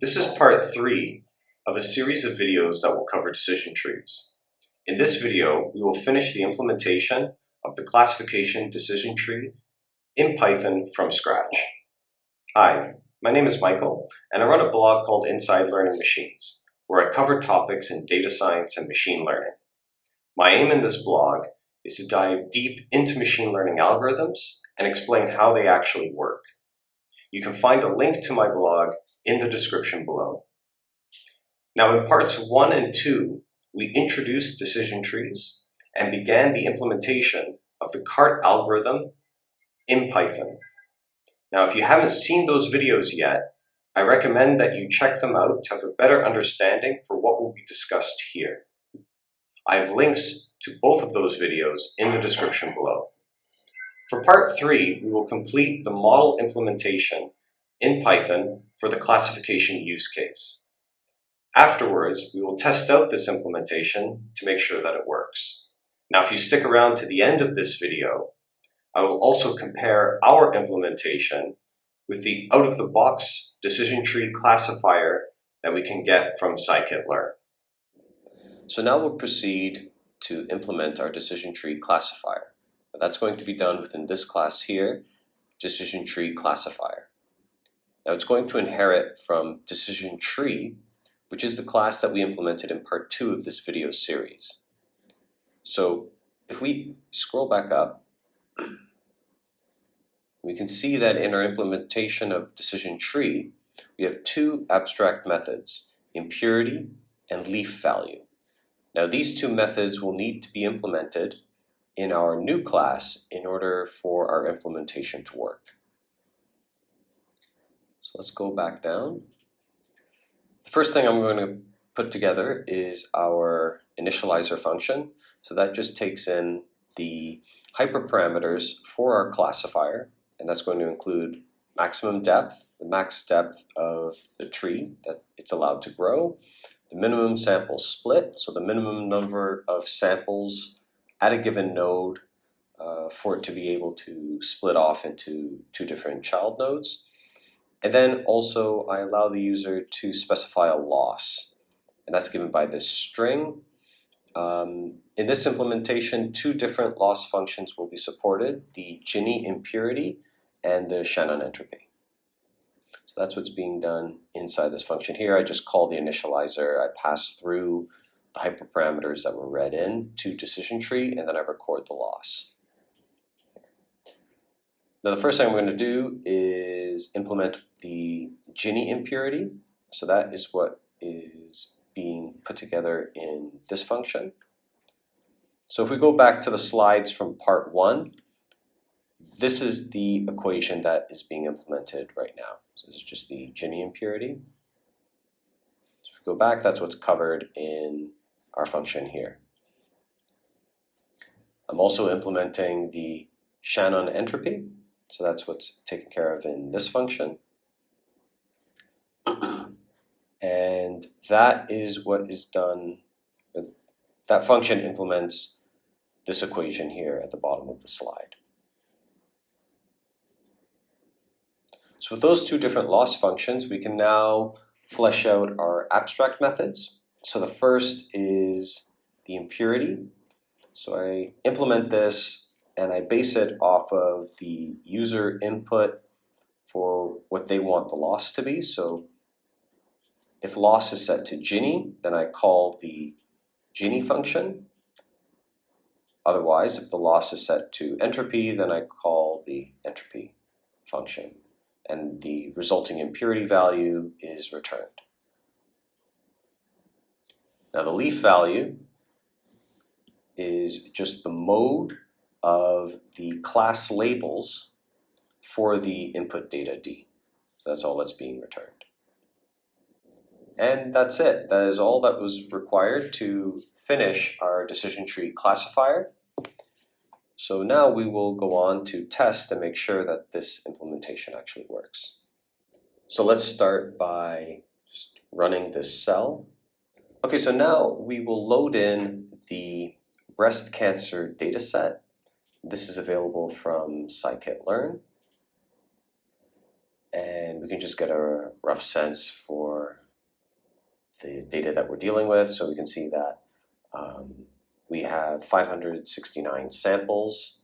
This is part 3 of a series of videos that will cover decision trees. In this video, we will finish the implementation of the classification decision tree in Python from scratch. Hi, my name is Michael, and I run a blog called Inside Learning Machines, where I cover topics in data science and machine learning. My aim in this blog is to dive deep into machine learning algorithms and explain how they actually work. You can find a link to my blog in the description below. Now in parts 1 and 2, we introduced decision trees and began the implementation of the CART algorithm in Python. Now if you haven't seen those videos yet, I recommend that you check them out to have a better understanding for what will be discussed here. I have links to both of those videos in the description below. For part 3, we will complete the model implementation in Python for the classification use case. Afterwards, we will test out this implementation to make sure that it works. Now, if you stick around to the end of this video, I will also compare our implementation with the out-of-the-box decision tree classifier that we can get from Scikit-Learn. So now we'll proceed to implement our decision tree classifier. Now that's going to be done within this class here, DecisionTreeClassifier. Now it's going to inherit from DecisionTree, which is the class that we implemented in part 2 of this video series. So if we scroll back up, we can see that in our implementation of DecisionTree, we have two abstract methods, impurity and leaf value. Now these two methods will need to be implemented in our new class in order for our implementation to work. So let's go back down. The first thing I'm going to put together is our initializer function. So that just takes in the hyperparameters for our classifier, and that's going to include maximum depth, the max depth of the tree that it's allowed to grow, the minimum sample split, so the minimum number of samples at a given node for it to be able to split off into two different child nodes. And then also I allow the user to specify a loss, and that's given by this string. In this implementation, two different loss functions will be supported, the Gini impurity and the Shannon entropy. So that's what's being done inside this function here. I just call the initializer, I pass through the hyperparameters that were read in to decision tree, and then I record the loss. Now the first thing I'm going to do is implement the Gini impurity. So that is what is being put together in this function. So if we go back to the slides from part 1, this is the equation that is being implemented right now. So this is just the Gini impurity. So if we go back, that's what's covered in our function here. I'm also implementing the Shannon entropy. So that's what's taken care of in this function. And that is what is done. That function implements this equation here at the bottom of the slide. So with those two different loss functions, we can now flesh out our abstract methods. So the first is the impurity. So I implement this and I base it off of the user input for what they want the loss to be. So if loss is set to Gini, then I call the Gini function. Otherwise, if the loss is set to entropy, then I call the entropy function. And the resulting impurity value is returned. Now the leaf value is just the mode of the class labels for the input data D. So that's all that's being returned. And that's it. That is all that was required to finish our decision tree classifier. So now we will go on to test and make sure that this implementation actually works. So let's start by just running this cell. Okay, so now we will load in the breast cancer data set. This is available from Scikit-Learn. And we can just get a rough sense for the data that we're dealing with. So we can see that we have 569 samples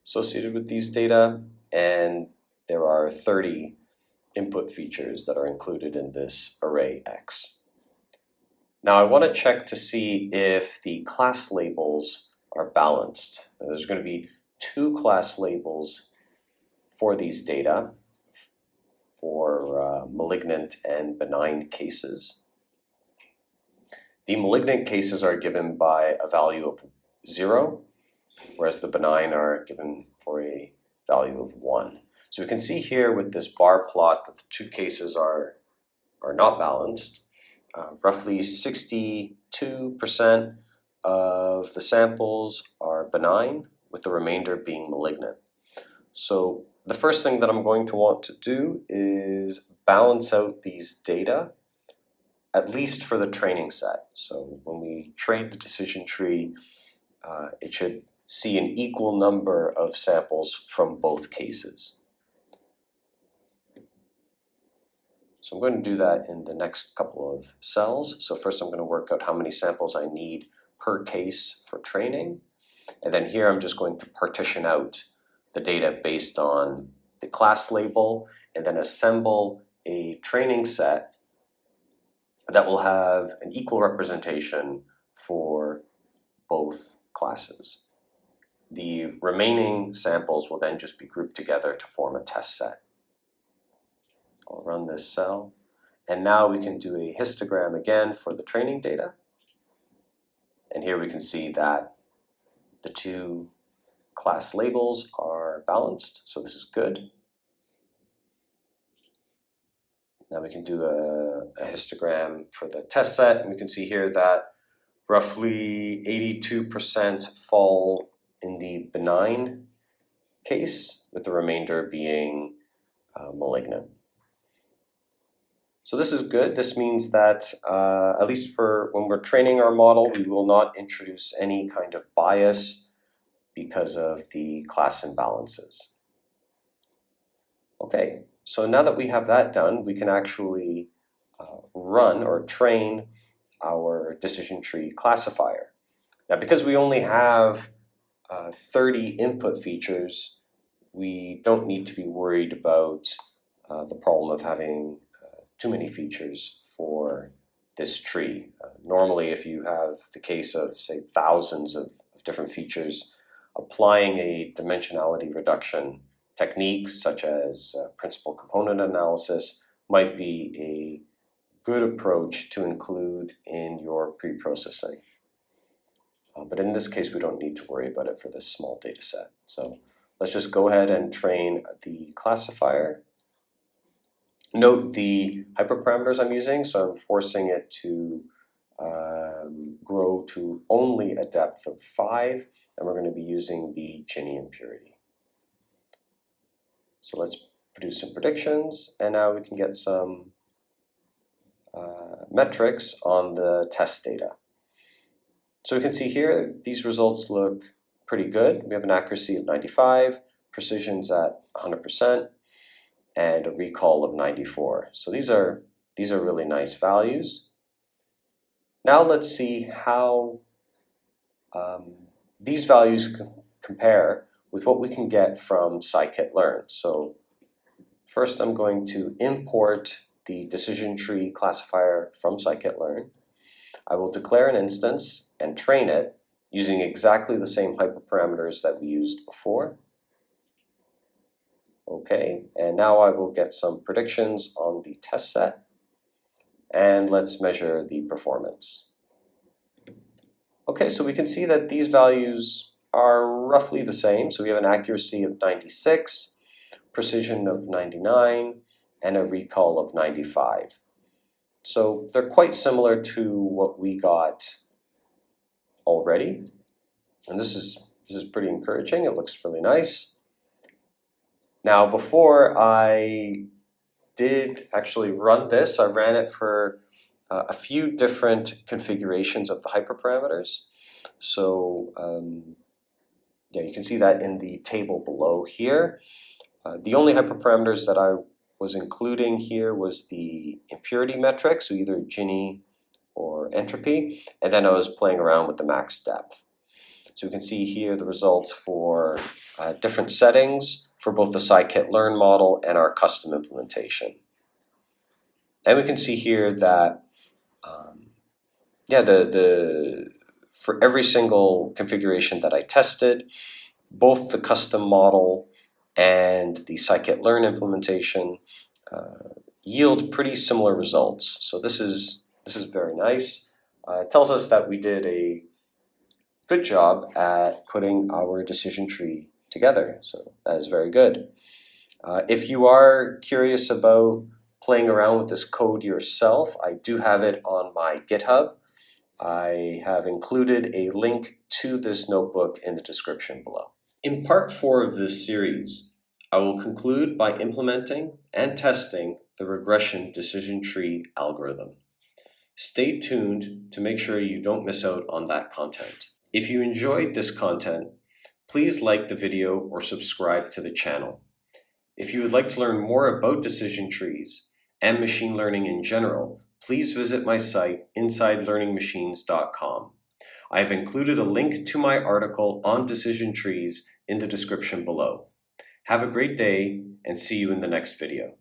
associated with these data, and there are 30 input features that are included in this array X. Now I want to check to see if the class labels are balanced. Now, there's going to be 2 class labels for these data for malignant and benign cases. The malignant cases are given by a value of 0, whereas the benign are given for a value of 1. So we can see here with this bar plot that the 2 cases are not balanced. Roughly 62% of the samples are benign, with the remainder being malignant. So the first thing that I'm going to want to do is balance out these data, at least for the training set. So when we train the decision tree, it should see an equal number of samples from both cases. So I'm going to do that in the next couple of cells. So first I'm going to work out how many samples I need per case for training. And then here I'm just going to partition out the data based on the class label and then assemble a training set that will have an equal representation for both classes. The remaining samples will then just be grouped together to form a test set. I'll run this cell, and now we can do a histogram again for the training data. And here we can see that the 2 class labels are balanced, so this is good. Now we can do a histogram for the test set, and we can see here that roughly 82% fall in the benign case, with the remainder being malignant. So this is good. This means that at least for when we're training our model, we will not introduce any kind of bias because of the class imbalances. Okay, so now that we have that done, we can actually run or train our decision tree classifier. Now, because we only have 30 input features, we don't need to be worried about the problem of having too many features for this tree. Normally, if you have the case of, say, thousands of different features, applying a dimensionality reduction technique such as principal component analysis might be a good approach to include in your pre-processing. But in this case, we don't need to worry about it for this small data set. So let's just go ahead and train the classifier. Note the hyperparameters I'm using, so I'm forcing it to grow to only a depth of 5, and we're going to be using the Gini impurity. So let's produce some predictions, and now we can get some metrics on the test data. So we can see here, these results look pretty good. We have an accuracy of 95, precision's at 100%, and a recall of 94. So these are really nice values. Now let's see how these values compare with what we can get from Scikit-Learn. So first I'm going to import the decision tree classifier from Scikit-Learn. I will declare an instance and train it using exactly the same hyperparameters that we used before. Okay, and now I will get some predictions on the test set, and let's measure the performance. Okay, so we can see that these values are roughly the same. So we have an accuracy of 96, precision of 99, and a recall of 95. So they're quite similar to what we got already, and this is pretty encouraging. It looks really nice. Now, before I did actually run this, I ran it for a few different configurations of the hyperparameters. So yeah, you can see that in the table below here. The only hyperparameters that I was including here was the impurity metric, so either Gini for entropy, and then I was playing around with the max depth. So we can see here the results for different settings for both the Scikit-Learn model and our custom implementation. And we can see here that for every single configuration that I tested, both the custom model and the Scikit-Learn implementation yield pretty similar results. So this is very nice. It tells us that we did a good job at putting our decision tree together. So that is very good. If you are curious about playing around with this code yourself, I do have it on my GitHub. I have included a link to this notebook in the description below. In part 4 of this series, I will conclude by implementing and testing the regression decision tree algorithm. Stay tuned to make sure you don't miss out on that content. If you enjoyed this content, please like the video or subscribe to the channel. If you would like to learn more about decision trees and machine learning in general, please visit my site, InsideLearningMachines.com. I have included a link to my article on decision trees in the description below. Have a great day and see you in the next video.